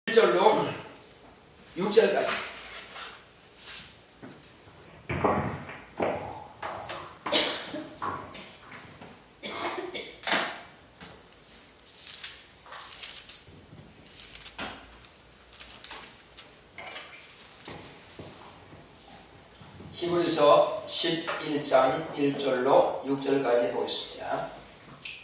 1절로 6절까지. 히브리서 11장 1절로 6절까지 보겠습니다.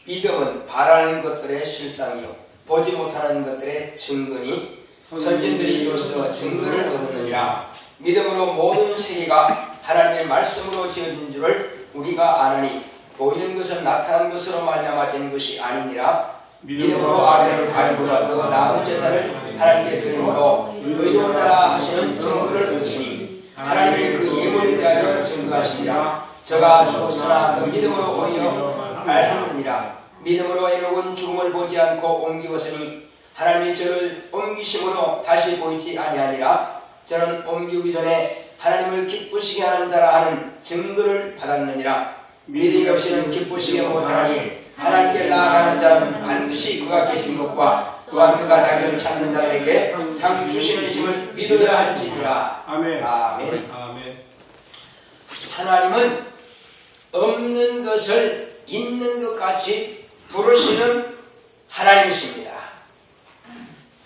믿음은 바라는 것들의 실상이요 보지 못하는 것들의 증거니 선진들이 이로써 증거를 얻었느니라. 믿음으로 모든 세계가 하나님의 말씀으로 지어진 줄을 우리가 아나니 보이는 것은 나타난 것으로 말미암아 된 것이 아니니라. 믿음으로 아벨은 가인보다 더 나은 제사를 하나님께 드림으로 의로운 자라 하시는 증거를 얻으시니 하나님이 그 예물에 대하여 증거하시니라. 저가 죽었으나 그 믿음으로 오히려 말하느니라. 믿음으로 에녹은 죽음을 보지 않고 옮기었으니 하나님이 저를 옮기심으로 다시 보이지 아니하니라. 저는 옮기기 전에 하나님을 기쁘시게 하는 자라 하는 증거를 받았느니라. 믿음이 없이는 기쁘시게 못하나니 하나님께 나아가는 자는 반드시 그가 계신 것과 또한 그가 자기를 찾는 자들에게 상 주시는 심을 믿어야 할지니라. 아멘. 아멘. 아멘. 하나님은 없는 것을 있는 것 같이 부르시는 하나님이십니다.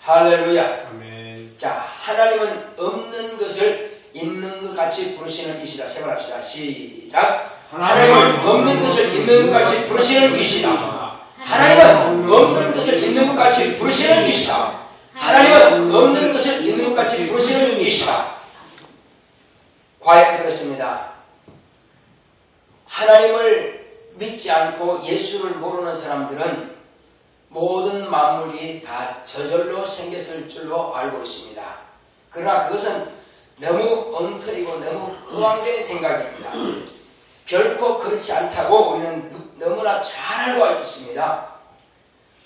할렐루야. 아멘. 자, 하나님은 없는 것을 있는 것 같이 부르시는 이시다. 세 번 합시다. 시작. 하나님은 없는 것을 있는 것 같이 부르시는 이시다. 하나님은 없는 것을 있는 것 같이 부르시는 이시다. 하나님은 없는 것을 있는 것 같이 부르시는 이시다. 과연 그렇습니다. 하나님을 믿지 않고 예수를 모르는 사람들은 모든 만물이 다 저절로 생겼을 줄로 알고 있습니다. 그러나 그것은 너무 엉터리고 너무 허황된 생각입니다. 결코 그렇지 않다고 우리는 너무나 잘 알고 있습니다.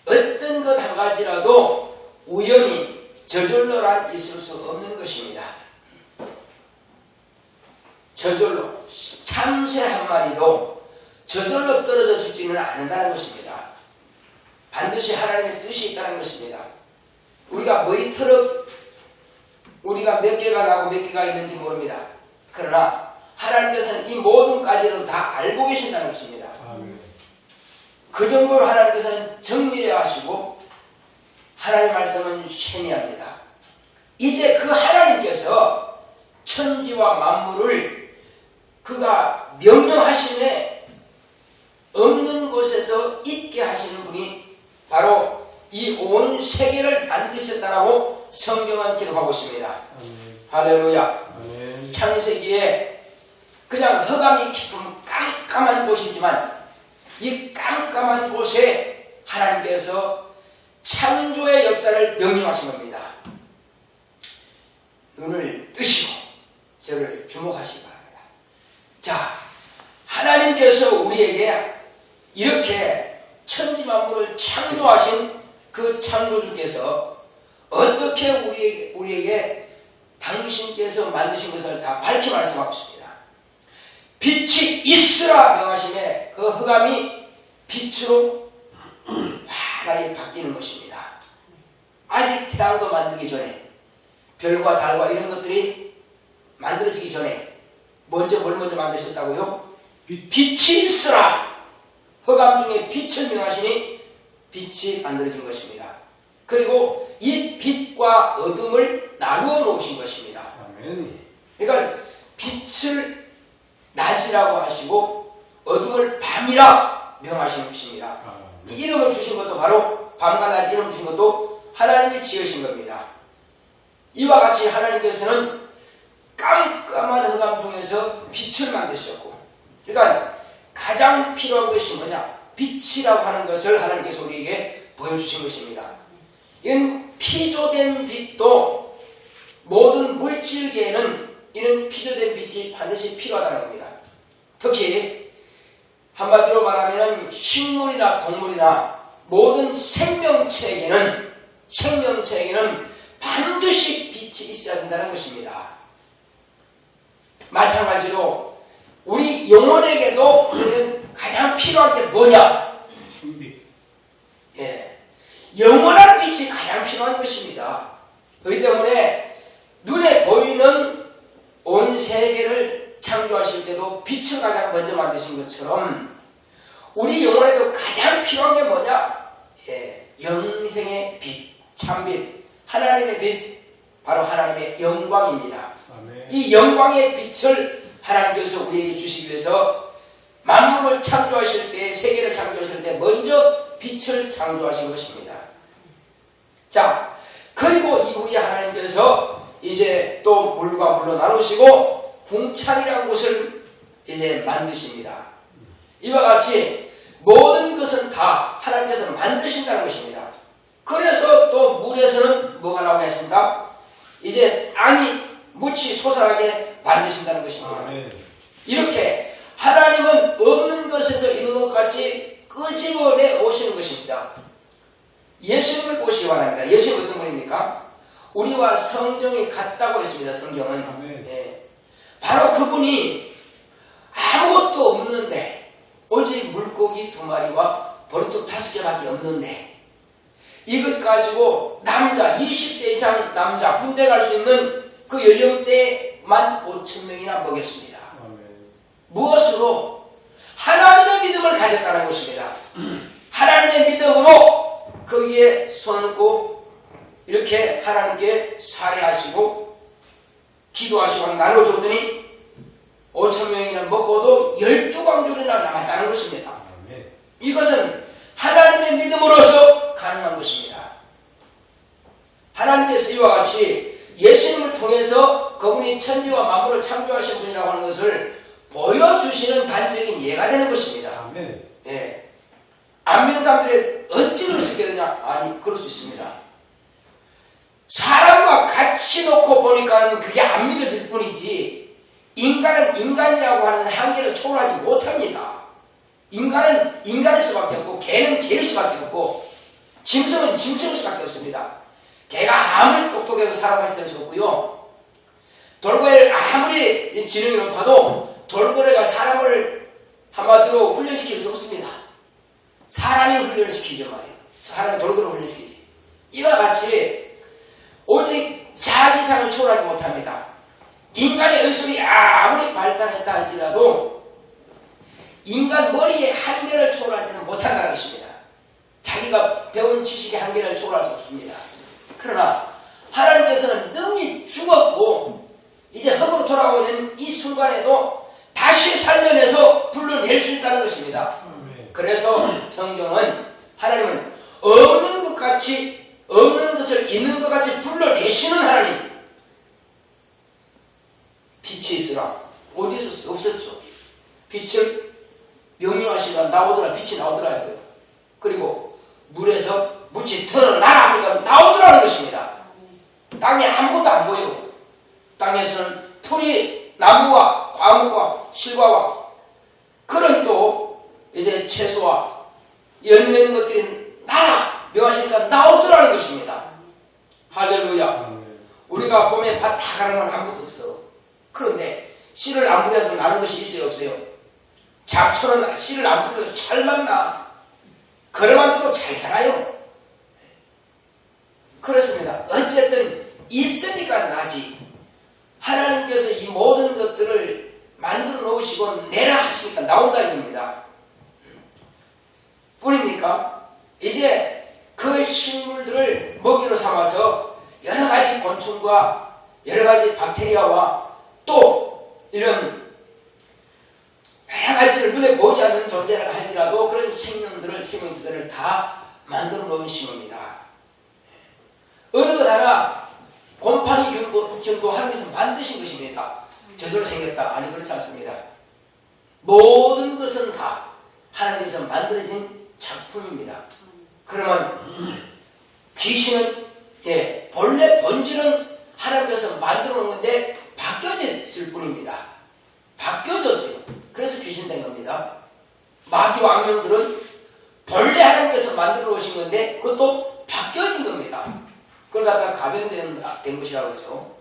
어떤 것 한 가지라도 우연히 저절로란 있을 수 없는 것입니다. 저절로 참새 한 마리도 저절로 떨어져 죽지는 않는다는 것입니다. 반드시 하나님의 뜻이 있다는 것입니다. 우리가 머리털을 우리가 몇 개가 나고 몇 개가 있는지 모릅니다. 그러나 하나님께서는 이 모든 가지를 다 알고 계신다는 것입니다. 아멘. 그 정도로 하나님께서는 정밀해 하시고 하나님의 말씀은 쉐미합니다. 이제 그 하나님께서 천지와 만물을 그가 명령하심에 없는 곳에서 있게 하시는 분이 바로 이 온 세계를 만드셨다라고 성경은 기록하고 있습니다. 아멘. 할렐루야. 아멘. 창세기에 그냥 흑암이 깊은 깜깜한 곳이지만 이 깜깜한 곳에 하나님께서 창조의 역사를 명령하신 겁니다. 눈을 뜨시고 저를 주목하시기 바랍니다. 자, 하나님께서 우리에게 이렇게 천지 만물을 창조하신 그 창조주께서 어떻게 우리에게 당신께서 만드신 것을 다 밝히 말씀하고 있습니다. 빛이 있으라 명하심에 그 흑암이 빛으로 환하게 바뀌는 것입니다. 아직 태양도 만들기 전에 별과 달과 이런 것들이 만들어지기 전에 뭘 먼저 만드셨다고요? 빛이 있으라. 흑암 중에 빛을 명하시니 빛이 만들어진 것입니다. 그리고 이 빛과 어둠을 나누어 놓으신 것입니다. 아멘. 그러니까 빛을 낮이라고 하시고 어둠을 밤이라 명하신 것입니다. 이 이름을 주신 것도 바로 밤과 낮 이름을 주신 것도 하나님이 지으신 겁니다. 이와 같이 하나님께서는 깜깜한 흑암 중에서 빛을 만드셨고, 그러니까 가장 필요한 것이 뭐냐? 빛이라고 하는 것을 하나님께서 우리에게 보여주신 것입니다. 이런 피조된 빛도 모든 물질계에는 이런 피조된 빛이 반드시 필요하다는 겁니다. 특히 한마디로 말하면 식물이나 동물이나 모든 생명체에게는 반드시 빛이 있어야 된다는 것입니다. 마찬가지로 우리 영혼에게도 가장 필요한 게 뭐냐? 천빛. 예, 영원한 빛이 가장 필요한 것입니다. 그렇기 때문에 눈에 보이는 온 세계를 창조하실 때도 빛을 가장 먼저 만드신 것처럼 우리 영혼에도 가장 필요한 게 뭐냐? 영생의 빛, 참빛, 하나님의 빛, 바로 하나님의 영광입니다. 아멘. 이 영광의 빛을 하나님께서 우리에게 주시기 위해서 만물을 창조하실 때, 세계를 창조하실 때 먼저 빛을 창조하신 것입니다. 자, 그리고 이후에 하나님께서 이제 또 물과 물로 나누시고 궁창이라는 곳을 이제 만드십니다. 이와 같이 모든 것은 다 하나님께서 만드신다는 것입니다. 그래서 또 물에서는 뭐가 나오게 하신다? 이제 땅이 묻이 솟아나게 만드신다는 것입니다. 이렇게 하나님은 없는 것에서 있는 것 같이 끄집어내 오시는 것입니다. 예수님을 보시기 바랍니다. 예수님 어떤 분입니까? 우리와 성정이 같다고 했습니다. 성경은. 바로 그분이 아무것도 없는데 오직 물고기 2마리와 버릇돌 5개밖에 없는데 이것 가지고 남자 20세 이상 남자 군대 갈 수 있는 그 연령대만 5,000명이나 먹였습니다. 무엇으로? 하나님의 믿음을 가졌다는 것입니다. 하나님의 믿음으로 거기에 손을 얹고 이렇게 하나님께 살해하시고 기도하시고 나눠줬더니 5,000명이나 먹고도 12광줄이나 남았다는 것입니다. 이것은 하나님의 믿음으로서 가능한 것입니다. 하나님께서 이와 같이 예수님을 통해서 그분이 천지와 만물을 창조하신 분이라고 하는 것을 보여주시는 단적인 예가 되는 것입니다. 안 믿는 사람들이 어찌 그럴 수 있겠느냐? 아니, 그럴 수 있습니다. 사람과 같이 놓고 보니까 그게 안 믿어질 뿐이지 인간은 인간이라고 하는 한계를 초월하지 못합니다. 인간은 인간일 수밖에 없고 개는 개일 수밖에 없고 짐승은 짐승일 수밖에 없습니다. 개가 아무리 똑똑해도 사람같이 될 수 없고요. 돌고래를 아무리 지능이 높아도 돌고래가 사람을 한마디로 훈련시킬 수 없습니다. 사람이 훈련을 시키죠 말이에요. 사람이 돌고래를 훈련시키지. 이와 같이 오직 자기상을 초월하지 못합니다. 인간의 의술이 아무리 발달했다 할지라도 인간 머리의 한계를 초월하지는 못한다는 것입니다. 자기가 배운 지식의 한계를 초월할 수 없습니다. 그러나 하나님께서는 능히 죽었고 이제 흙으로 돌아오고 있는 이 순간에도 다시 살려내서 불러낼 수 있다는 것입니다. 그래서 성경은 하나님은 없는 것을 있는 것 같이 불러내시는 하나님. 빛이 있으라. 어디서 없었죠. 빛을 명령하시니까 나오더라. 빛이 나오더라. 그리고 물에서 물이 드러나라 하니까 나오더라는 것입니다. 땅에 아무것도 안 보여요. 땅에서는 풀이 나무와 과목과 실과와 그런 또 이제 채소와 열매 있는 것들이 나라 명하시니까 나오더라는 것입니다. 할렐루야. 우리가 봄에 밭 다 가는 건 아무것도 없어. 그런데 씨를 안 뿌려도 나는 것이 있어요 없어요? 잡초는 씨를 안 뿌려도 잘만 나. 그러면 또 잘 자라요. 그렇습니다. 어쨌든 있으니까 나지. 하나님께서 이 모든 것들을 만들어 놓으시고 내라 하시니까 나온다 이겁니다. 뿐입니까? 이제 그 식물들을 먹이로 삼아서 여러 가지 곤충과 여러 가지 박테리아와 또 이런 여러 가지를 눈에 보이지 않는 존재라고 할지라도 그런 생명체들을 다 만들어 놓으신 겁니다. 어느 것 하나 곰팡이 균도 하나님께서 만드신 것입니다. 저절로 생겼다. 아니 그렇지 않습니다. 모든 것은 다 하나님께서 만들어진 작품입니다. 그러면 귀신은 본래 본질은 하나님께서 만들어 놓은 건데 바뀌어졌을 뿐입니다. 바뀌어졌어요. 그래서 귀신 된 겁니다. 마귀와 악령들은 본래 하나님께서 만들어 놓으신 건데 그것도 바뀌어진 겁니다. 그걸 갖다가 감염된 것이라고 그러죠.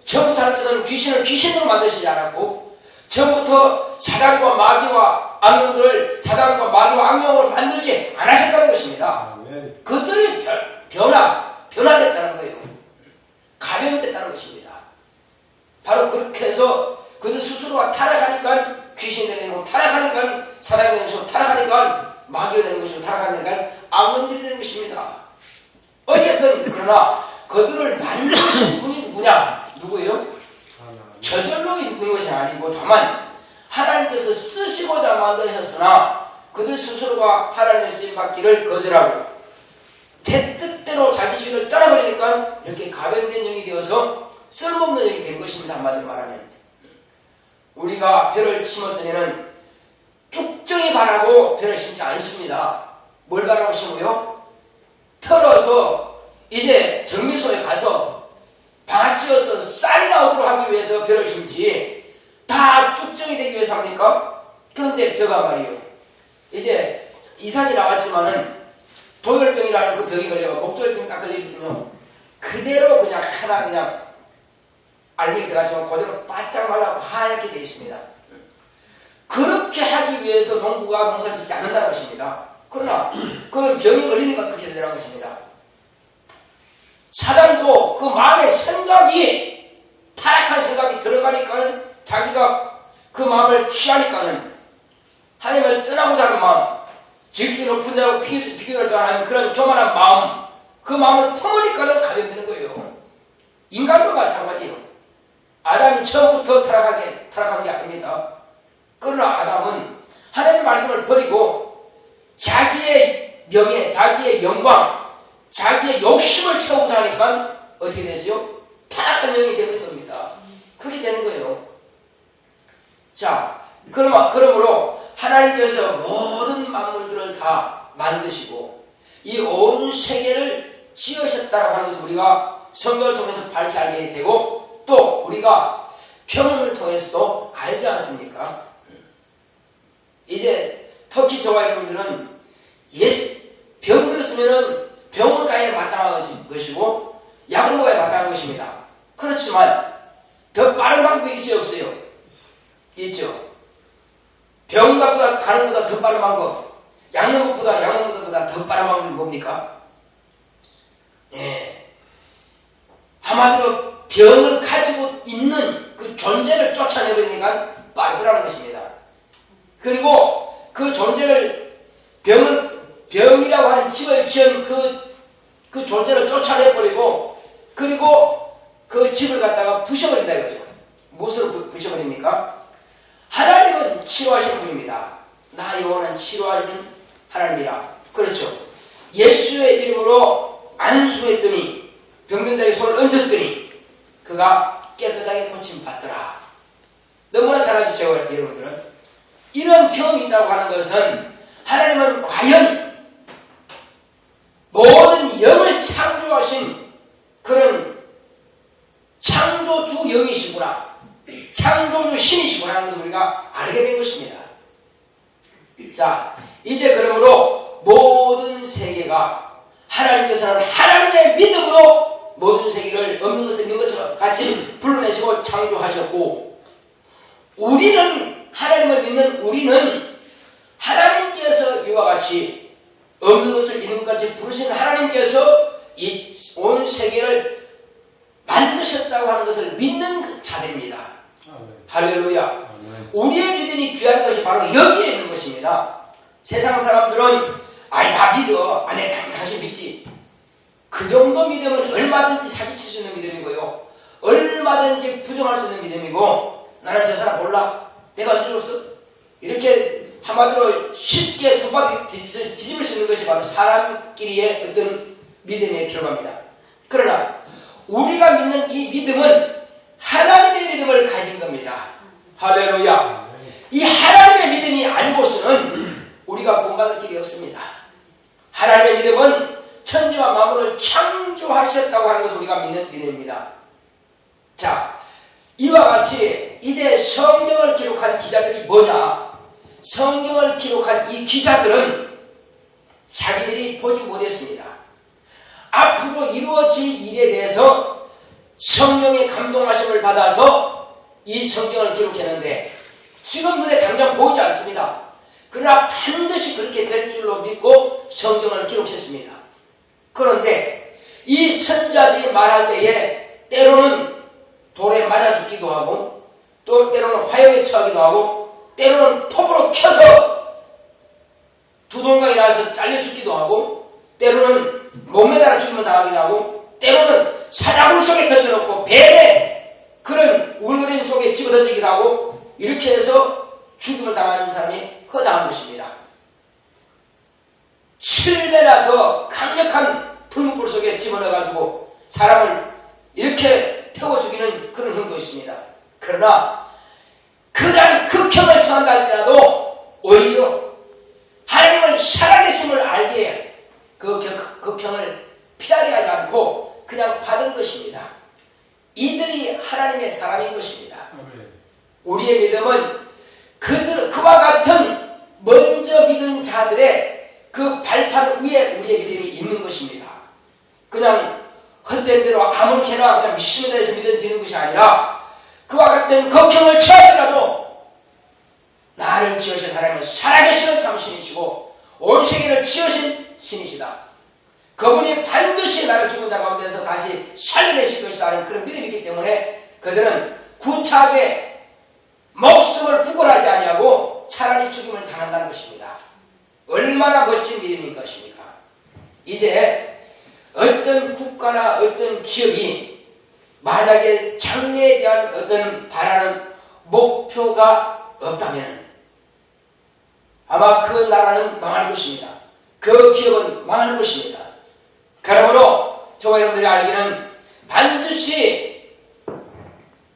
처음부터 하나님께서는 귀신을 귀신으로 만드시지 않았고 처음부터 사단과 마귀와 악령들을 사단과 마귀와 악령으로 만들지 않으셨다는 것입니다. 그들이 변화됐다는 거예요. 어쨌든 그러나 그들을 만드신 분이 누구냐? 누구예요? 저절로 있는 것이 아니고 다만 하나님께서 쓰시고자 만드셨으나 그들 스스로가 하나님의 쓰임받기를 거절하고 제 뜻대로 자기 주인을 따라버리니까 이렇게 가변된 영이 되어서 쓸모없는 영이 된 것입니다. 한마디로 말하면 우리가 벼를 심었으면 쭉정이 바라고 벼를 심지 않습니다. 뭘 바라고 심어요? 털어서 이제 정미소에 가서 밭지어서 쌀이 나오도록 하기 위해서 벼를 심지 다 쭉정이 되기 위해서 합니까? 그런데 벼가 말이요, 이제 이산이 나왔지만은 도열병이라는 그 병이 걸려가 목도열병이 딱 걸리거든요. 그대로 그냥 하나 그냥 알맹이 들어가지고 그대로 바짝 말라고 하얗게 되어 있습니다. 그렇게 하기 위해서 농부가 농사 짓지 않는다는 것입니다. 그러나 그는 병이 걸리니까 그렇게 되는 것입니다. 사단도 그 마음의 생각이 타락한 생각이 들어가니까는 자기가 그 마음을 취하니까는 하나님을 떠나고자 하는 마음, 지극히 높은 자하고 비교하지 않은 그런 교만한 마음, 그 마음을 품으니까는 가변되는 거예요. 인간도 마찬가지예요. 아담이 처음부터 타락한 게 아닙니다. 그러나 아담은 하나님의 말씀을 버리고 자기의 명예, 자기의 영광, 자기의 욕심을 채우고자 하니까 어떻게 됐어요? 타락한 영이 되는 겁니다. 그렇게 되는 거예요. 자, 그러므로 하나님께서 모든 만물들을 다 만드시고 이 온 세계를 지으셨다고 하는 것을 우리가 성경을 통해서 밝히 알게 되고 또 우리가 병을 통해서도 알지 않습니까? 이제 터키 저와 여러분들은 병 들었으면은 병원가에 마땅한 것이고 약을 먹어야 마땅한 것입니다. 그렇지만 더 빠른 방법이 있어요, 없어요? 있죠. 병 갖고 가는 것보다 더 빠른 방법, 약 먹는 것보다 더 빠른 방법이 뭡니까? 예. 한마디로 병을 가지고 있는 그 존재를 쫓아내버리니까 빠르더라는 것입니다. 그리고 그 존재를 병이라고 하는 집을 지은 그 존재를 쫓아내버리고 그리고 그 집을 갖다가 부셔버린다 이거죠. 무엇으로 부셔버립니까? 하나님은 치료하시는 분입니다. 나 영원한 치료하시는 하나님이라. 그렇죠. 예수의 이름으로 안수했더니 병든 자에게 손을 얹었더니 그가 깨끗하게 고침받더라. 너무나 잘 아시죠, 여러분들은? 이런 경험이 있다고 하는 것은 하나님은 과연 모든 영을 창조하신 그런 창조주 영이시구나, 창조주 신이시구나 하는 것을 우리가 알게 된 것입니다. 자, 이제 그러므로 모든 세계가 하나님께서는 하나님의 믿음으로 모든 세계를 없는 것을 있는 것처럼 같이 불러내시고 창조하셨고 우리는 하나님을 믿는 우리는 하나님께서 이와 같이 없는 것을 있는 것 같이 부르신 하나님께서 이 온 세계를 만드셨다고 하는 것을 믿는 자들입니다. 할렐루야. 우리의 믿음이 귀한 것이 바로 여기에 있는 것입니다. 세상 사람들은 아이 나 믿어, 아니 당신 믿지. 그 정도 믿음은 얼마든지 사기칠 수 있는 믿음이고요, 얼마든지 부정할 수 있는 믿음이고, 나는 저 사람 몰라, 내가 언제 줬어? 이렇게 한마디로 쉽게 손바닥 뒤집을 수 있는 것이 바로 사람끼리의 어떤 믿음의 결과입니다. 그러나 우리가 믿는 이 믿음은 하나님의 믿음을 가진 겁니다. 할렐루야. 이 하나님의 믿음이 아니고서는 우리가 구원받을 길이 없습니다. 하나님의 믿음은 천지와 만물을 창조하셨다고 하는 것을 우리가 믿는 믿음입니다. 자, 이와 같이 이제 성경을 기록한 기자들이 뭐냐? 성경을 기록한 이 기자들은 자기들이 보지 못했습니다. 앞으로 이루어질 일에 대해서 성령의 감동하심을 받아서 이 성경을 기록했는데 지금 눈에 당장 보이지 않습니다. 그러나 반드시 그렇게 될 줄로 믿고 성경을 기록했습니다. 그런데 이 선지자들이 말할 때에 때로는 돌에 맞아 죽기도 하고 또 때로는 화염에 처하기도 하고 때로는 톱으로 켜서 두동강이 나서 잘려 죽기도 하고 때로는 목매달아 죽임을 당하기도 하고 때로는 사자굴 속에 던져놓고 뱀의 그런 울그림 속에 집어던지기도 하고 이렇게 해서 죽임을 당하는 사람이 허다한 것입니다. 7배나 더 강력한 풀무불 속에 집어넣어가지고 사람을 이렇게 태워 죽이는 그런 형도 있습니다. 그러나 그러한 극형을 처한다 할지라도 오히려 하나님을 살아계심을 알기에 그 극형을 피하려 하지 않고 그냥 받은 것입니다. 이들이 하나님의 사람인 것입니다. 우리의 믿음은 그와 같은 먼저 믿은 자들의 그 발판 위에 우리의 믿음이 있는 것입니다. 그냥 헛된 대로 아무렇게나 그냥 믿습니다 해서 믿어지는 것이 아니라 그와 같은 걱정을 처할지라도 나를 지으신 하나님은 살아계시는 참 신이시고 온 세계를 지으신 신이시다. 그분이 반드시 나를 죽은 자 가운데서 다시 살려내실 것이다 하는 그런 믿음이 있기 때문에 그들은 구차하게 목숨을 부걸하지 아니하고 차라리 죽임을 당한다는 것입니다. 얼마나 멋진 믿음인 것입니까? 이제 어떤 국가나 어떤 기업이 만약에 장래에 대한 어떤 바라는 목표가 없다면 아마 그 나라는 망할 것입니다. 그 기업은 망할 것입니다. 그러므로 저와 여러분들이 알기는 반드시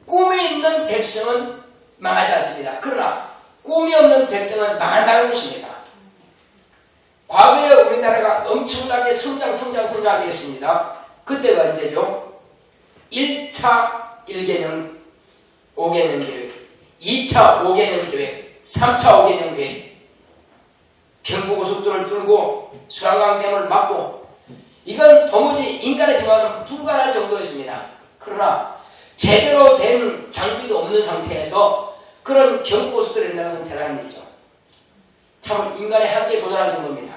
꿈이 있는 백성은 망하지 않습니다. 그러나 꿈이 없는 백성은 망한다는 것입니다. 과거에 우리나라가 엄청나게 성장하게 했습니다. 그때가 언제죠? 1차 1개년 5개년 계획, 2차 5개년 계획, 3차 5개년 계획, 경부고속도로를 뚫고 수양강댐을 막고 이건 도무지 인간의 생각은 불가능할 정도였습니다. 그러나 제대로 된 장비도 없는 상태에서 그런 경부고속도로를 낸다는 것은 대단한 일이죠. 참 인간의 한계에 도달할 정도입니다.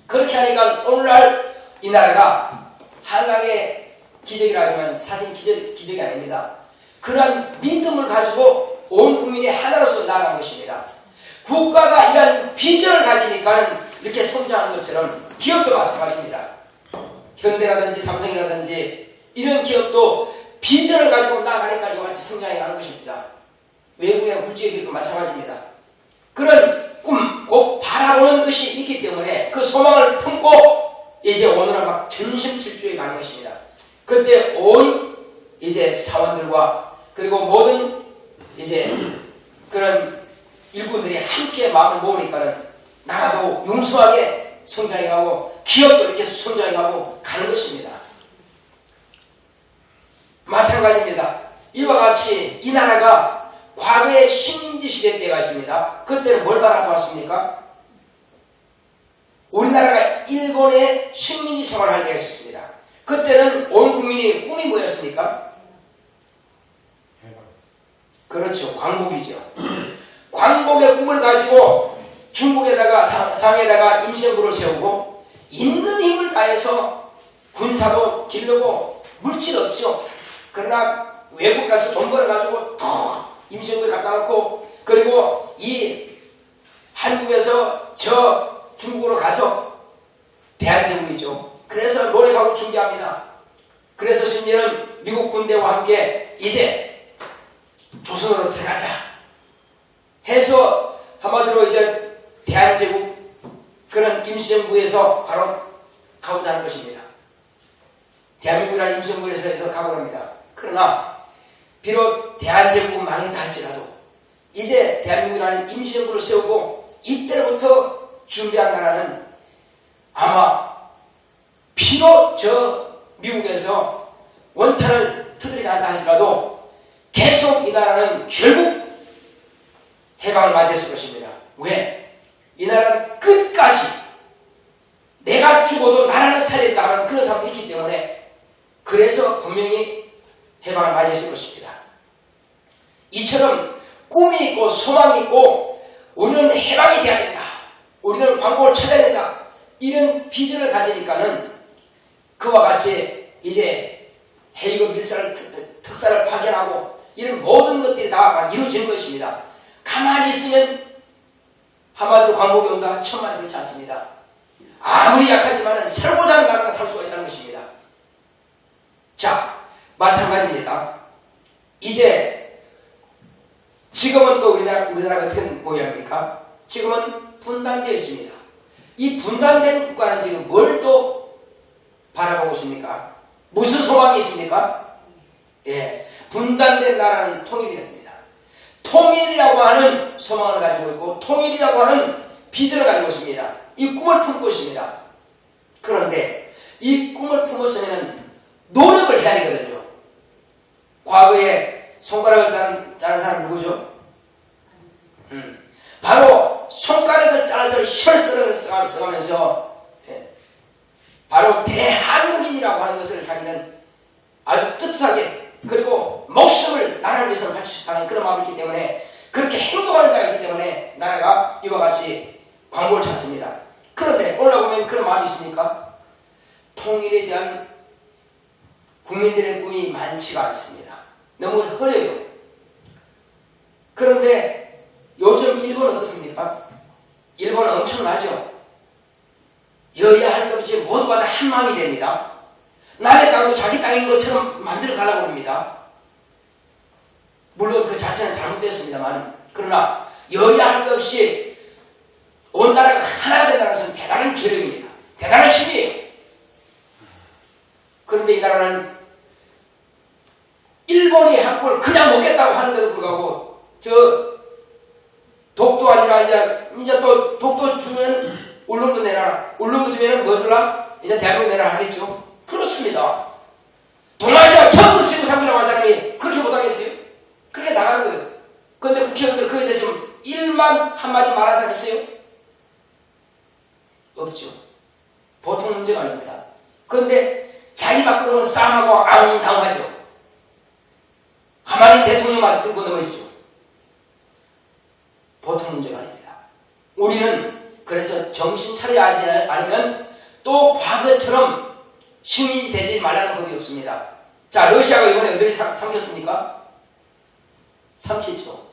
그렇게 하니까 오늘날 이 나라가 한강의 기적이라지만 사실 기적이 아닙니다. 그러한 믿음을 가지고 온 국민이 하나로서 나아간 것입니다. 국가가 이런 비전을 가지니까는 이렇게 성장하는 것처럼 기업도 마찬가지입니다. 현대라든지 삼성이라든지 이런 기업도 비전을 가지고 나아가니까 이와 같이 성장해 가는 것입니다. 외국의 굴지의 기업도 마찬가지입니다. 그런 꿈, 곧 바라보는 것이 있기 때문에 그 소망을 품고 이제 오늘은 막 전심질주에 가는 것입니다. 그때 온 이제 사원들과 그리고 모든 이제 그런 일꾼들이 함께 마음을 모으니까는 나라도 융숭하게 성장해 가고 기업도 이렇게 성장해 가고 가는 것입니다. 마찬가지입니다. 이와 같이 이 나라가 과거의 식민지 시대 때가 있습니다. 그때는 뭘 바라보았습니까? 우리나라가 일본의 식민지 생활을 할 때가 있었습니다. 그때는 온 국민이 꿈이 뭐였습니까? 그렇죠. 광복이죠. 광복의 꿈을 가지고 중국에다가 상해에다가 임시정부를 세우고 있는 힘을 다해서 군사도 기르고 물질 없죠. 그러나 외국 가서 돈 벌어가지고 임시정부에 갖다 놓고 그리고 이 한국에서 저 중국으로 가서 대한제국이죠. 그래서 노력하고 준비합니다. 그래서 심지어는 미국 군대와 함께 이제 조선으로 들어가자 해서 한마디로 이제 대한제국 그런 임시정부에서 바로 가고자 하는 것입니다. 대한민국이라는 임시정부에서 가고 합니다. 그러나 비록 대한제국은 망했다 할지라도 이제 대한민국이라는 임시정부를 세우고 이때부터 준비한 나라는 아마 비록 저 미국에서 원탄을 터뜨리지 않다 할지라도 계속 이 나라는 결국 해방을 맞이했을 것입니다. 왜? 이 나라는 끝까지 내가 죽어도 나라를 살린다 하는 그런 사람이 있기 때문에 그래서 분명히 해방을 맞이했을 것입니다. 이처럼 꿈이 있고 소망이 있고 우리는 해방이 돼야 된다. 우리는 광복을 찾아야 된다. 이런 비전을 가지니까는 그와 같이 이제 해이고 밀사를 특사를 파견하고 이런 모든 것들이 다 이루어진 것입니다. 가만히 있으면 한마디로 광복이 온다. 천만에 그렇지 않습니다. 아무리 약하지만 살고자 하는 나라가 살 수가 있다는 것입니다. 자, 마찬가지입니다. 이제 지금은 또 우리나라가 어떤 모양입니까? 지금은 분단되어 있습니다. 이 분단된 국가는 지금 뭘 또 바라보고 있습니까? 무슨 소망이 있습니까? 예, 분단된 나라는 통일이 됩니다. 통일이라고 하는 소망을 가지고 있고 통일이라고 하는 비전을 가지고 있습니다. 이 꿈을 품고 있습니다. 그런데 이 꿈을 품었으면 노력을 해야 되거든요. 과거에 손가락을 자른 사람 누구죠? 바로 손가락을 잘라서 혈서를 써가면서 바로 대한국인이라고 하는 것을 자기는 아주 떳떳하게 그리고 목숨을 나라를 위해서 바치셨다는 그런 마음이 있기 때문에 그렇게 행동하는 자가 있기 때문에 나라가 이와 같이 광고를 찾습니다. 그런데 올라보면 그런 마음이 있습니까? 통일에 대한 국민들의 꿈이 많지가 않습니다. 너무 흐려요. 그런데 요즘 일본은 어떻습니까? 일본은 엄청나죠. 여야 할 것 없이 모두가 다 한마음이 됩니다. 남의 땅도 자기 땅인 것처럼 만들어 가려고 합니다. 물론 그 자체는 잘못됐습니다만 그러나 여야 할 것 없이 온 나라가 하나가 된다는 것은 대단한 기력입니다. 대단한 힘이에요. 그런데 이 나라는 일본이 한국을 그냥 먹겠다고 하는데도 불구하고 저 독도 아니라 이제 또 독도 주면 울릉도 내놔라. 울릉도 주면은 뭐 줄라? 이제 대한민국 내놔라 하겠죠. 그렇습니다. 동아시아 전부를 지고 삼기라고 한 사람이 그렇게 못하겠어요? 그렇게 나가는 거예요. 그런데 국회의원들 그에 대해서 1만 한마디 말한 사람 있어요? 없죠. 보통 문제가 아닙니다. 그런데 자기 밖으로는 싸움하고 앙당하죠. 가만히 대통령만 들고 넘어지죠. 보통 문제가 아닙니다. 우리는 그래서 정신 차려야 하지 않으면 또 과거처럼 식민지 되지 말라는 법이 없습니다. 자, 러시아가 이번에 어디를 삼켰습니까? 삼켰죠.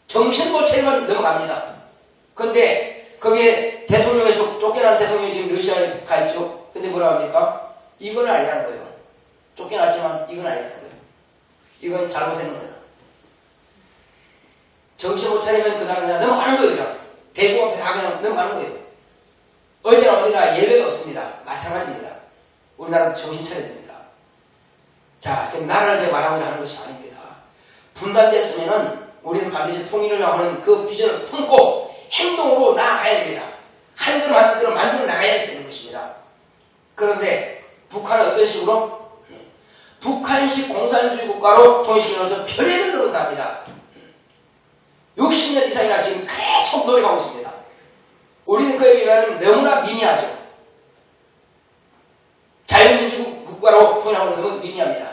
정신 못 차리면 넘어갑니다. 그런데 거기에 대통령에서 쫓겨난 대통령이 지금 러시아에 가 있죠. 근데 뭐라고 합니까? 이건 아니라는 거예요. 쫓겨났지만 이건 아니라는 거예요. 이건 잘못한 거예요. 정신 못 차리면 그 다음에 그냥 넘어가는 거예요. 그냥. 대구 앞에 다 그냥 넘어가는 거예요. 어제나 어디나 예외가 없습니다. 마찬가지입니다. 우리나라도 정신 차려야 됩니다. 자, 지금 나라를 제가 말하고자 하는 것이 아닙니다. 분단됐으면은 우리는 반드시 통일을 하는 그 비전을 품고 행동으로 나아가야 됩니다. 한 대로 만들어 나가야 되는 것입니다. 그런데 북한은 어떤 식으로? 북한식 공산주의 국가로 통일시켜서 별의별 노력을 합니다. 60년 이상이나 지금 계속 노력하고 있습니다. 우리는 그에 비하면 너무나 미미하죠. 자유민주 국가로 통일하고 너무 미미합니다.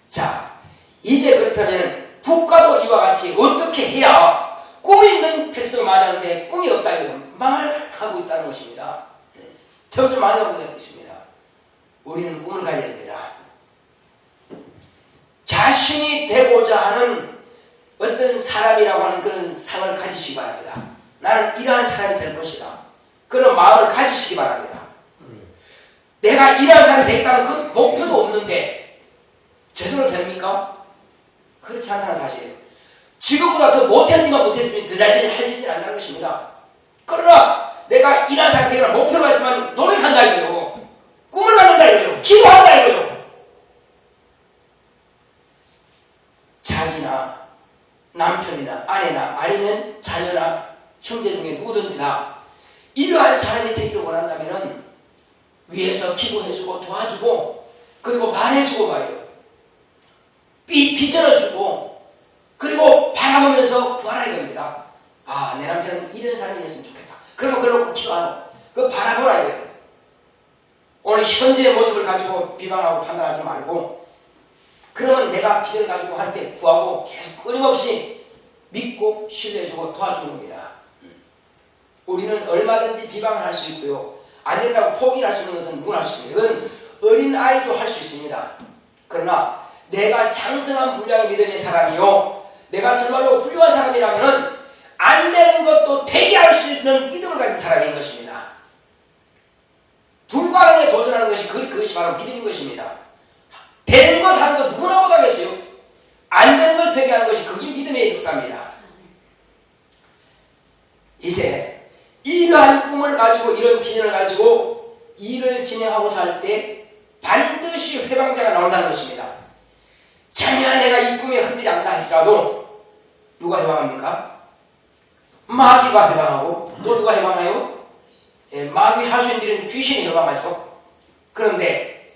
자, 이제 그렇다면 국가도 이와 같이 어떻게 해야 꿈이 있는 백성을 맞이하는데 꿈이 없다 이거 망하고 있다는 것입니다. 점점 망하고 있습니다. 우리는 꿈을 가져야 됩니다. 자신이 되고자 하는 어떤 사람이라고 하는 그런 상을 가지시기 바랍니다. 나는 이러한 사람이 될 것이다. 그런 마음을 가지시기 바랍니다. 내가 이러한 사람이 되겠다는 그 목표도 없는데 제대로 됩니까? 그렇지 않다는 사실이에요. 지금보다 더 못했지만 못했지만 더 잘해지지 않는다는 것입니다. 그러나 내가 이러한 사람이 되겠다는 목표가 있으면 노력한다 이거요. 꿈을 갖는다 이거요. 기도한다 이거요. 자기나 남편이나 아내나 아니면 자녀나 형제 중에 누구든지 다 이러한 사람이 되기를 원한다면 위에서 기도해주고 도와주고 그리고 말해주고 말이에요. 비전을 주고 그리고 바라보면서 구하라 이겁니다. 아, 내 남편은 이런 사람이 됐으면 좋겠다. 그러면 그러고 기도하고 그 바라보라 이거예요. 오늘 현재의 모습을 가지고 비방하고 판단하지 말고 그러면 내가 비전을 가지고 하나님께 구하고 계속 끊임없이 믿고 신뢰해주고 도와주는 겁니다. 우리는 얼마든지 비방을 할 수 있고요. 안 된다고 포기를 할 수 있는 것은 누구나 할 수 있습니다. 그건 어린 아이도 할 수 있습니다. 그러나 내가 장성한 분량의 믿음의 사람이요. 내가 정말로 훌륭한 사람이라면 안 되는 것도 되게 할 수 있는 믿음을 가진 사람인 것입니다. 불가능에 도전하는 것이 그것이 바로 믿음인 것입니다. 되는 것 하는 것 누구나 못하겠어요. 안 되는 걸 되게 하는 것이 그게 믿음의 역사입니다. 이제 이러한 꿈을 가지고 이런 비전을 가지고 일을 진행하고자 할 때 반드시 회방자가 나온다는 것입니다. 전혀 내가 이 꿈에 흔들리지 않는다 할지라도 누가 해방합니까? 마귀가 해방하고 또 누가 해방하요? 마귀 하수인들은 귀신이 해방하죠. 그런데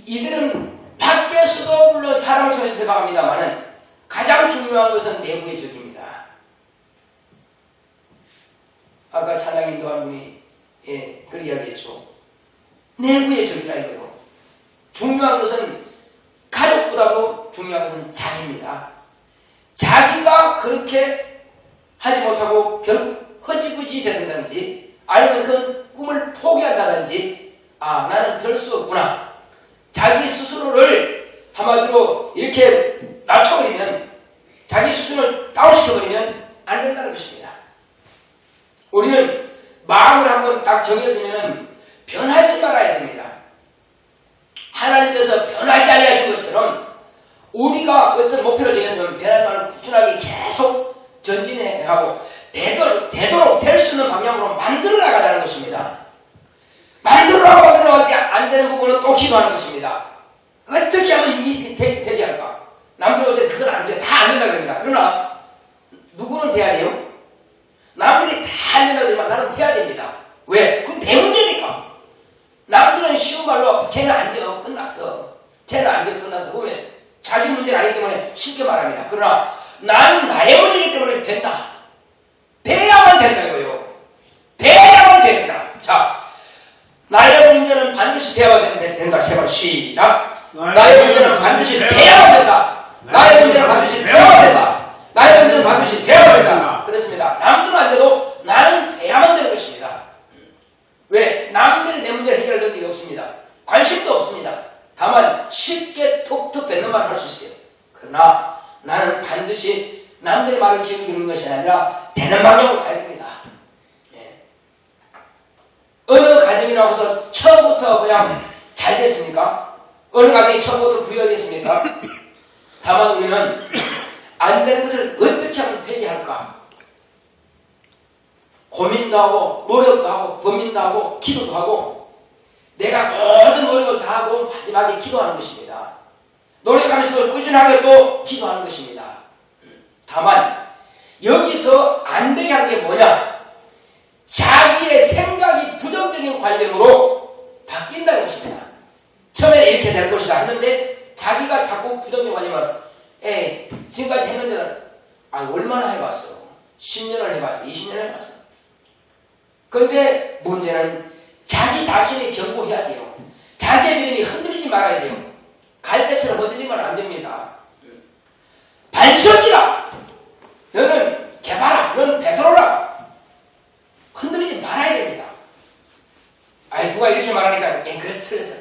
이들은 밖에서도 물론 사람을 통해서 해방합니다만은 가장 중요한 것은 내부의 적입니다. 아까 찬양 인도한 분이 그런 이야기했죠. 내부의 적이라 이거요. 중요한 것은 가족보다도 중요한 것은 자기입니다. 자기가 그렇게 하지 못하고 허지부지 된다든지 아니면 그 꿈을 포기한다든지 나는 별 수 없구나. 자기 스스로를 한마디로 이렇게 낮춰버리면 자기 수준을 다운시켜버리면 안 된다는 것입니다. 우리는 마음을 한번 딱 정했으면 변하지 말아야 됩니다. 하나님께서 변하지 아니하신 것처럼 우리가 어떤 목표를 정했으면 변하지 말고 꾸준하게 계속 전진해가고 되도록 될 수 있는 방향으로 만들어 나가자는 것입니다. 만들어 나갈 때 안 되는 부분은 또 기도하는 것입니다. 어떻게 하면 이게 되게 할까? 남들이 올 때는 그건 안 돼. 다 안 된다 그럽니다. 그러나 누구는 돼야 돼요? 남들이 다 안 된다 그러지만 나는 돼야 됩니다. 왜? 그건 대문제니까. 남들은 쉬운 말로 걔는 안 돼요. 끝났어. 쟤는 안 돼요. 끝났어. 왜? 자기 문제가 아니기 때문에 쉽게 말합니다. 그러나 나는 나의 문제이기 때문에 된다. 돼야만 된다 이거요. 돼야만 된다. 자, 나의 문제는 반드시 돼야만 된다. 제발 시작. 나의 문제는 반드시 돼야만 된다. 나의 문제는 반드시 돼야만 된다. 나의 문제는 반드시 돼야만 된다. 그렇습니다. 남들은 안 돼도 나는 돼야만 되는 것입니다. 왜? 남들이 내 문제를 해결할 능력이 없습니다. 관심도 없습니다. 다만 쉽게 톡톡 뱉는 말을 할 수 있어요. 그러나 나는 반드시 남들의 말을 기울이는 것이 아니라 되는 방향으로 가야 됩니다. 어느 가정이라고 해서 처음부터 그냥 잘 됐습니까? 어느 가정이 처음부터 부여됐습니까? 다만 우리는 안 되는 것을 어떻게 하면 되게 할까? 고민도 하고 노력도 하고 범민도 하고 기도도 하고 내가 모든 노력을 다 하고 마지막에 기도하는 것입니다. 노력하면서 꾸준하게 또 기도하는 것입니다. 다만 여기서 안 되게 하는 게 뭐냐? 자기의 생각이 부정적인 관념으로 바뀐다는 것입니다. 처음에 이렇게 될 것이다 했는데 자기가 자꾸 부정적인 관념을 지금까지 했는데 얼마나 해봤어? 10년을 해봤어? 20년을 해봤어? 그런데 문제는 자기 자신이 견고해야 돼요. 자기의 믿음이 흔들리지 말아야 돼요. 갈대처럼 흔들리면 안 됩니다. 반석이라 너는 개발아 너는 베드로라 흔들리지 말아야 됩니다. 누가 이렇게 말하니까 그래서 틀렸어요.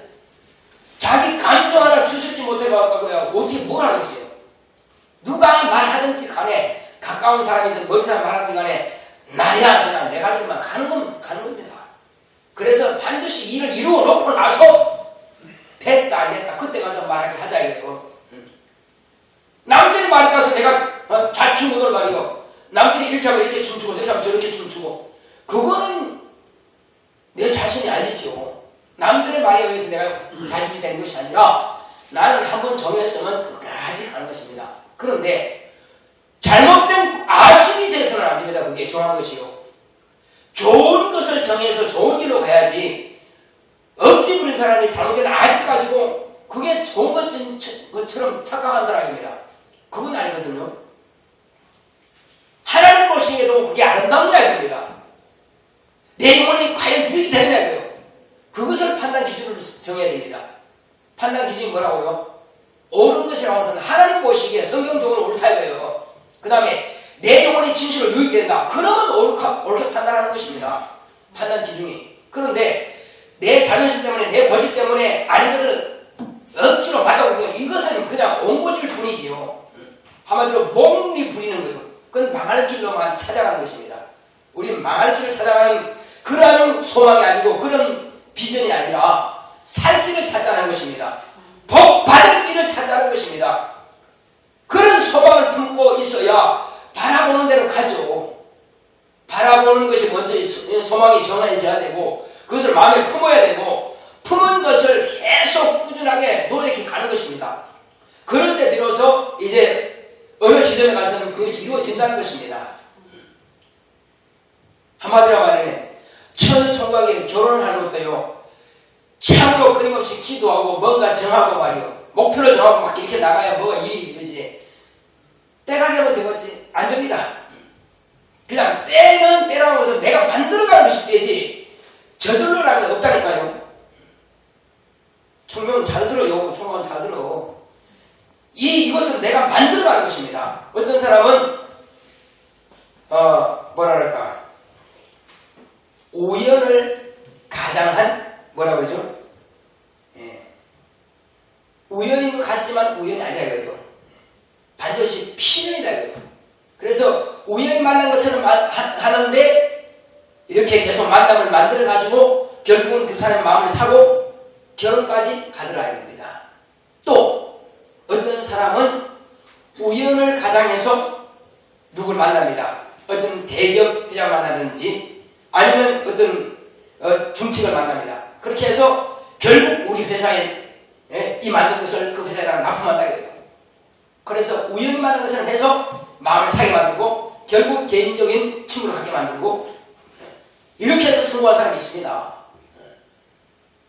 자기 감정 하나 추스르지 못해가지고 어떻게 뭘 하겠어요? 누가 말하든지 간에 가까운 사람이든 멀리 사람 말하든지 간에 나야 그냥 내가 할 줄만 가는 겁니다. 그래서 반드시 일을 이루어 놓고 나서 됐다 안 됐다 그때 가서 말하게 하자 이거예요. 남들이 말에 가서 내가 자충우돌 말이요. 남들이 이렇게 하면 이렇게 춤추고 저렇게 하면 저렇게 춤추고 그거는 내 자신이 아니죠. 남들의 말에 의해서 내가 자존심이 되는 것이 아니라 나는 한번 정했으면 끝까지 가는 것입니다. 그런데 잘못된 아침이 돼서는 안 됩니다. 그게 정한 것이요. 좋은 것을 정해서 좋은 길로 가야지 억지 부린 사람이 잘못된 아직 가지고 그게 좋은 것처럼 착각한다는 아닙니다. 그건 아니거든요. 하나님 보시기에도 그게 아름답냐 이겁니다. 내 영혼이 과연 유익이 되느냐 이거예요. 그것을 판단 기준으로 정해야 됩니다. 판단 기준이 뭐라고요? 옳은 것이라고 해서는 하나님 보시기에 성경적으로 옳다 이거예요. 그 다음에 내 영혼이 진실로 유익이 된다. 그러면 옳게 판단하는 것입니다. 판단 기준이. 그런데 내 자존심 때문에 내 고집 때문에 아닌 것을 억지로 맞다고 이것은 그냥 옹고질 뿐이지요. 한마디로 목리 부리는 거예요. 그건 망할 길로만 찾아가는 것입니다. 우리는 망할 길을 찾아가는 그러한 소망이 아니고 그런 비전이 아니라 살 길을 찾자는 것입니다. 복 받을 길을 찾자는 것입니다. 그런 소망을 품고 있어야 바라보는 대로 가죠. 바라보는 것이 먼저 소망이 정해져야 되고 그것을 마음에 품어야 되고 품은 것을 계속 꾸준하게 노력해 가는 것입니다. 그런데 비로소 이제 어느 지점에 가서는 그것이 이루어진다는 것입니다. 한마디로 말하면 천총각이 결혼을 하는 것도요, 참으로 끊임없이 기도하고 뭔가 정하고 말이요, 목표를 정하고 막 이렇게 나가야 뭐가 일이 이루어지지. 때가 되면 되겠지 안 됩니다. 그냥 때는 때라고 해서 내가 만들어가는 것이 되지 저절로라는 게 없다니까요. 총명은 잘 들어요. 총명은 잘 들어. 이것은 내가 만들어가는 것입니다. 어떤 사람은 뭐랄까 우연을 가장한 뭐라고 그러죠? 예. 우연인 것 같지만 우연이 아니라고요. 반드시 필연이라고요. 그래서 우연히 만난 것처럼 하는데 이렇게 계속 만남을 만들어가지고 결국은 그 사람의 마음을 사고 결혼까지 가더라야 됩니다. 또 어떤 사람은 우연을 가장해서 누굴 만납니다. 어떤 대기업 회장 만나든지 아니면 어떤 중직을 만납니다. 그렇게 해서 결국 우리 회사에 이 만든 것을 그 회사에다가 납품한다 이거예요. 그래서 우연히 만난 것처럼 해서 마음을 사게 만들고 결국 개인적인 친구를 갖게 만들고 이렇게 해서 성공한 사람이 있습니다.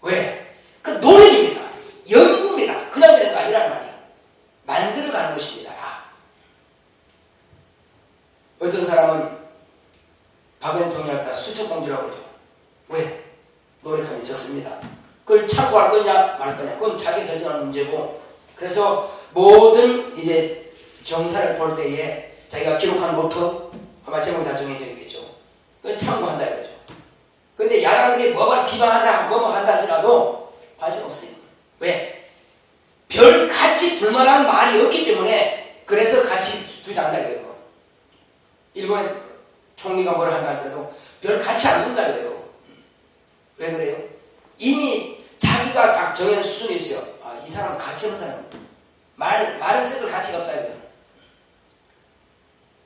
왜? 그 노력입니다. 연구입니다. 그냥 되는 거 아니라는 말이에요. 만들어가는 것입니다. 다. 어떤 사람은 박은혜 통일학자 수첩공주라고 그러죠. 왜? 노력하면 적습니다. 그걸 참고할 거냐 말 거냐 그건 자기 결정하는 문제고, 그래서 모든 이제 정사를 볼 때에 자기가 기록한 노트 아마 제목이 다 정해져 있겠죠. 그걸 참고한다 이거죠. 근데 야당들이 뭐가 비방한다 뭐뭐 한다 할지라도 관심 없어요. 왜? 별 같이 둘만한 말이 없기 때문에 그래서 같이 두지 않는다 이거예요. 일본의 총리가 뭐라 한다 할지라도 별 같이 안 둔다 이거예요. 왜 그래요? 이미 자기가 딱 정해놓은 수준이 있어요. 이 사람은 가치 없는 사람. 말을 쓸 가치가 없다 이거예요.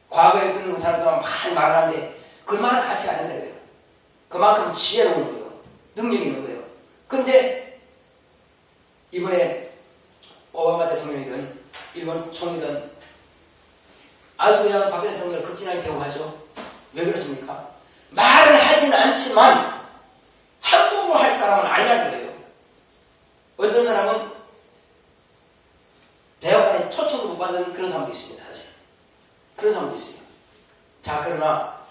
과거에 듣는 사람들은 많이 말을 하는데 그만한 가치가 안 된다 이거예요. 그만큼 지혜로운 거예요. 능력이 있는 거예요. 근데 이번에 오바마 대통령이든 일본 총리든 아주 그냥 박근혜 대통령을 극진하게 대우하죠. 왜 그렇습니까? 말을 하지는 않지만 함부로 할 사람은 아니라는 거예요. 어떤 사람은 대학원에 초청도 못 받는 그런 사람도 있습니다. 사실. 그런 사람도 있어요. 자, 그러나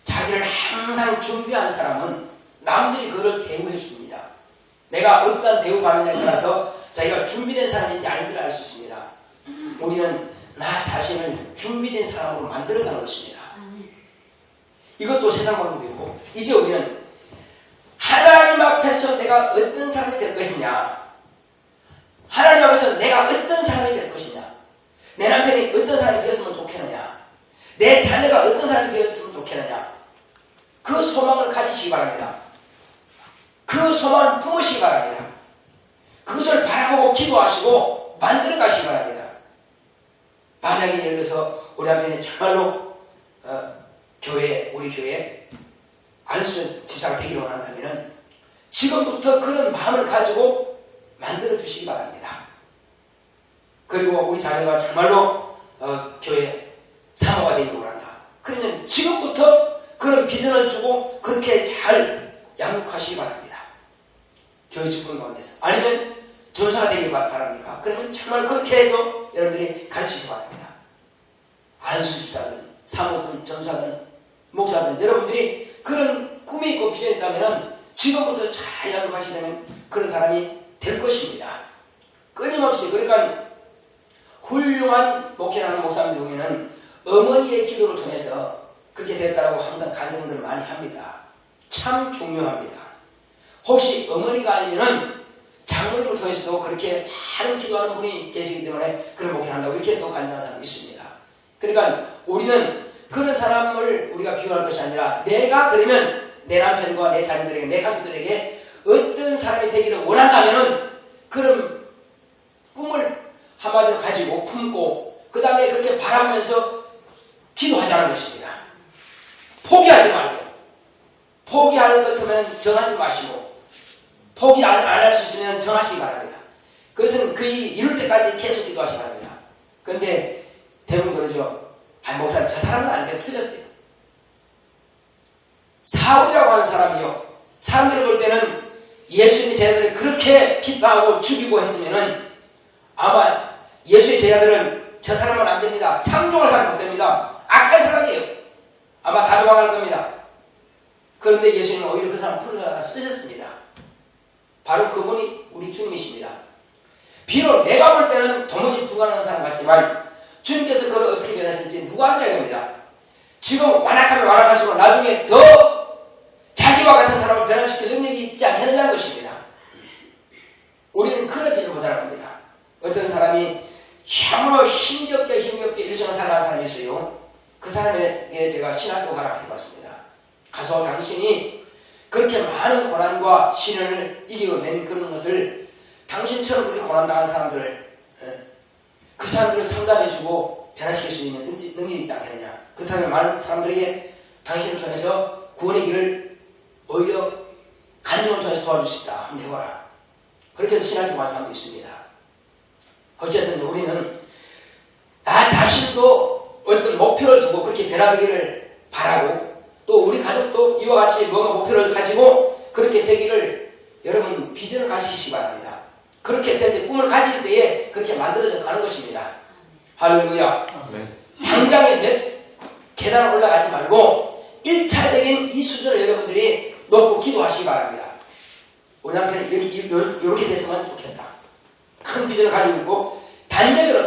자기를 항상 준비한 사람은 남들이 그를 대우해 줍니다. 내가 어떤 대우받느냐에 따라서 자기가 준비된 사람인지 아닌지를 알 수 있습니다. 우리는 나 자신을 준비된 사람으로 만들어가는 것입니다. 이것도 세상 방법이고, 이제 우리는 하나님 앞에서 내가 어떤 사람이 될 것이냐, 하나님 앞에서 내가 어떤 사람이 될 것이냐, 내 남편이 어떤 사람이 되었으면 좋겠느냐, 내 자녀가 어떤 사람이 되었으면 좋겠느냐, 그 소망을 가지시기 바랍니다. 그 소망을 품으시기 바랍니다. 그것을 바라보고 기도하시고 만들어 가시기 바랍니다. 만약에 예를 들어서 우리 남편이 정말로 우리 교회에 안수 집사가 되기를 원한다면 지금부터 그런 마음을 가지고 만들어 주시기 바랍니다. 그리고 우리 자녀가 정말로 교회 사모가 되기를 원한다. 그러면 지금부터 그런 비전을 주고 그렇게 잘 양육하시기 바랍니다. 교회 직분 가운데서. 아니면 전사가 되기를 바랍니까? 그러면 정말 그렇게 해서 여러분들이 가르치시기 바랍니다. 안수 집사든 사모든 전사든 목사든 여러분들이 그런 꿈이 있고 비전이 있다면 지금부터 잘 양육하시려면 그런 사람이 될 것입니다. 끊임없이. 그러니까 훌륭한 목회하는 목사님들 보면은 어머니의 기도를 통해서 그렇게 됐다라고 항상 간증들을 많이 합니다. 참 중요합니다. 혹시 어머니가 아니면은 장모님을 통해서도 그렇게 많은 기도하는 분이 계시기 때문에 그런 목회를 한다고 이렇게 또 간증하는 사람이 있습니다. 그러니까 우리는 그런 사람을 우리가 비유할 것이 아니라 내가 그러면 내 남편과 내 자녀들에게 내 가족들에게 어떤 사람이 되기를 원한다면은 그런 꿈을 한마디로 가지고 품고 그 다음에 그렇게 바라보면서 기도하자는 것입니다. 포기하지 말고, 포기할 것 같으면 정하지 마시고, 포기 안 할 수 있으면 정하시기 바랍니다. 그것은 거의 이룰 때까지 계속 기도하시기 바랍니다. 그런데 대부분 그러죠. 아, 목사님, 저 사람은 안 돼요. 틀렸어요. 사울이라고 하는 사람이요, 사람들이 볼 때는 예수님의 제자들을 그렇게 기뻐하고 죽이고 했으면은 아마 예수의 제자들은 저 사람은 안 됩니다. 상종할 사람 못 됩니다. 악한 사람이에요. 아마 다 도망갈 겁니다. 그런데 예수님은 오히려 그 사람 풀어다 쓰셨습니다. 바로 그분이 우리 주님이십니다. 비록 내가 볼 때는 도무지 불가능한 사람 같지만 주님께서 그걸 어떻게 변하실지 누가 아느냐 이겁니다. 지금 완악하면 완악할수록 나중에 더 자기와 같은 사람을 변화시킬 능력이 있지 않겠느냐는 것입니다. 우리는 그런 비전을 보자는 겁니다. 어떤 사람이 참으로 힘겹게 일생을 살아가는 사람이 있어요. 그 사람에게 제가 신학교 가라 해봤습니다. 가서 당신이 그렇게 많은 고난과 시련을 이겨낸 그런 것을 당신처럼 그렇게 고난당한 사람들을 그 사람들을 상담해주고 변화시킬 수 있는 능력이 있지 않겠느냐. 그렇다면 많은 사람들에게 당신을 통해서 구원의 길을 오히려 간증을 통해서 도와줄 수 있다. 한번 해봐라. 그렇게 해서 신학교 간 사람도 있습니다. 어쨌든 우리는 나 자신도 어떤 목표를 두고 그렇게 변화되기를 바라고 또 우리 가족도 이와 같이 뭔가 목표를 가지고 그렇게 되기를 여러분 비전을 가지시기 바랍니다. 그렇게 될 때 꿈을 가질 때에 그렇게 만들어져 가는 것입니다. 할렐루야. 당장에 몇 계단 올라가지 말고 1차적인 이 수준을 여러분들이 놓고 기도하시기 바랍니다. 우리 남편이 이렇게 됐으면 좋겠다. 큰 비전을 가지고 있고 단계별로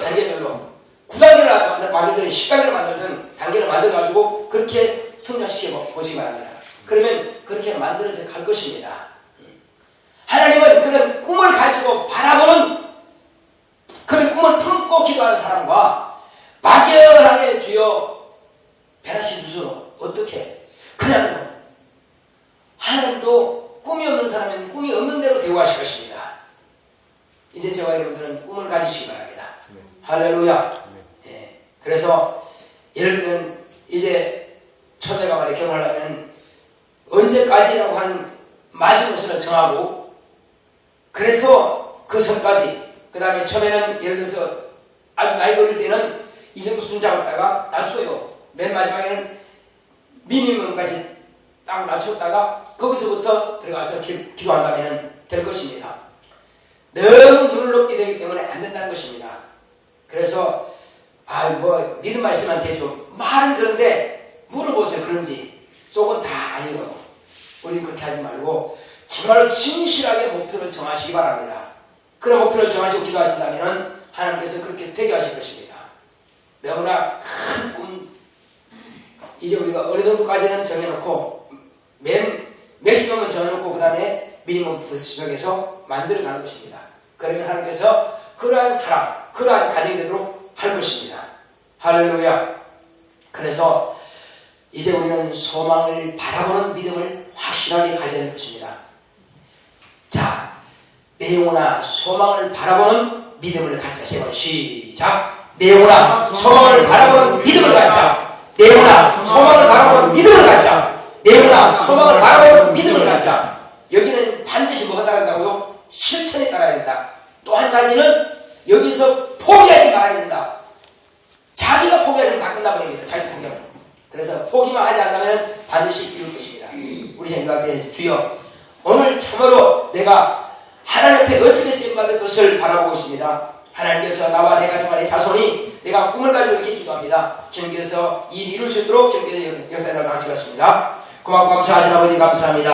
9단계를 만들든 10단계를 만들든 단계를 만들어가지고 그렇게 성장시켜 보시기 바랍니다. 그러면 그렇게 만들어져 갈 것입니다. 하나님은 그런 꿈을 가지고 바라보는 그런 꿈을 품고 기도하는 사람과 막연하게 주여 변화시켜주소 어떻게 그냥 하나님도 꿈이 없는 사람은 꿈이 없는 대로 대우하실 것입니다. 이제 저와 여러분들은 꿈을 가지시기 바랍니다. 할렐루야. 예. 그래서 예를 들면 이제 처제가 만약 결혼하려면 언제까지라고 하는 마지노선을 정하고 그래서 그 선까지 그 다음에 처음에는 예를 들어서 아주 나이 어릴 때는 이 정도 수준 잡았다가 낮춰요. 맨 마지막에는 미니멈까지 딱 낮췄다가 거기서부터 들어가서 기도한다면 될 것입니다. 너무 눈을 높게 되기 때문에 안 된다는 것입니다. 그래서 믿음 말씀만 되죠. 말은 그런데 물어보세요. 그런지 속은 다 아니에요. 우리는 그렇게 하지 말고 정말 진실하게 목표를 정하시기 바랍니다. 그런 목표를 정하시고 기도하신다면 하나님께서 그렇게 되게 하실 것입니다. 너무나 큰 꿈 이제 우리가 어느 정도까지는 정해놓고 맥시멈은 정해놓고 그 다음에 미니멈 지정해서 만들어가는 것입니다. 그러면 하나님께서 그러한 사람, 그러한 가정이 되도록 할 것입니다. 할렐루야. 그래서 이제 우리는 소망을 바라보는 믿음을 확실하게 가져야 할 것입니다. 자, 내 영혼아 소망을 바라보는 믿음을 갖자. 세 번 시작. 내 영혼아 소망을 바라보는 믿음을 갖자. 내 영혼아 소망을 바라보는 믿음을 갖자. 내 영혼아 소망을 바라보는 믿음을 갖자. 여기는 반드시 뭐가 따라간다고요? 실천이 따라야 된다. 또 한 가지는 여기서 포기하지 말아야 된다. 자기가 포기하면 다 끝나버립니다. 자기 포기하면. 그래서 포기만 하지 않는다면 반드시 이룰 것입니다. 우리 생각할 때 주여 오늘 참으로 내가 하나님 앞에 어떻게 쓰임받을 것을 바라보고 있습니다. 하나님께서 나와 내 가족과 내 자손이 내가 꿈을 가지고 이렇게 기도합니다. 주님께서 이 일을 이룰 수 있도록 주님께서 역사에 다 같이 갔습니다. 고맙고 감사하신 아버지 감사합니다.